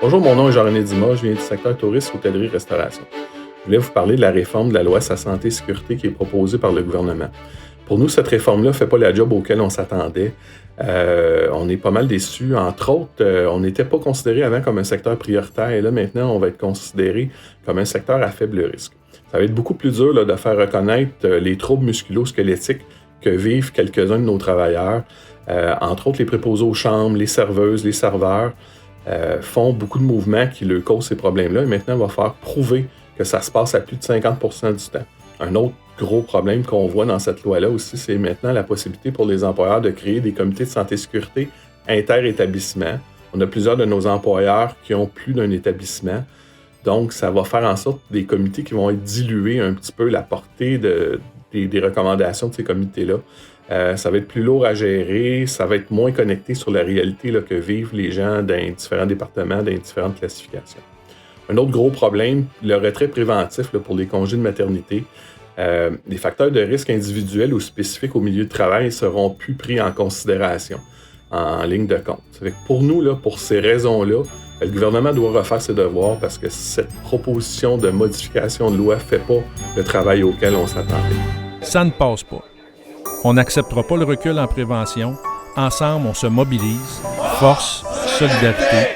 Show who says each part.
Speaker 1: Bonjour, mon nom est Jean-René Dumas, je viens du secteur tourisme, hôtellerie, restauration. Je voulais vous parler de la réforme de la loi sur la santé et sécurité qui est proposée par le gouvernement. Pour nous, cette réforme-là ne fait pas la job auquel on s'attendait. On est pas mal déçus. Entre autres, on n'était pas considéré avant comme un secteur prioritaire et là, maintenant, on va être considéré comme un secteur à faible risque. Ça va être beaucoup plus dur là, de faire reconnaître les troubles musculo-squelettiques que vivent quelques-uns de nos travailleurs. Entre autres, les préposés aux chambres, les serveuses, les serveurs font beaucoup de mouvements qui leur causent ces problèmes-là. Et maintenant, il va falloir prouver que ça se passe à plus de 50% du temps. Un autre gros problème qu'on voit dans cette loi-là aussi, c'est maintenant la possibilité pour les employeurs de créer des comités de santé et sécurité inter-établissements. On a plusieurs de nos employeurs qui ont plus d'un établissement. Donc, ça va faire en sorte des comités qui vont être dilués un petit peu la portée des recommandations de ces comités-là. Ça va être plus lourd à gérer, ça va être moins connecté sur la réalité là, que vivent les gens dans différents départements, dans différentes classifications. Un autre gros problème, le retrait préventif là, pour les congés de maternité. Les facteurs de risque individuels ou spécifiques au milieu de travail ne seront plus pris en considération en ligne de compte. Fait que pour nous, là, pour ces raisons-là, le gouvernement doit refaire ses devoirs parce que cette proposition de modification de loi ne fait pas le travail auquel on s'attendait.
Speaker 2: Ça ne passe pas. On n'acceptera pas le recul en prévention. Ensemble, on se mobilise. Force, solidarité,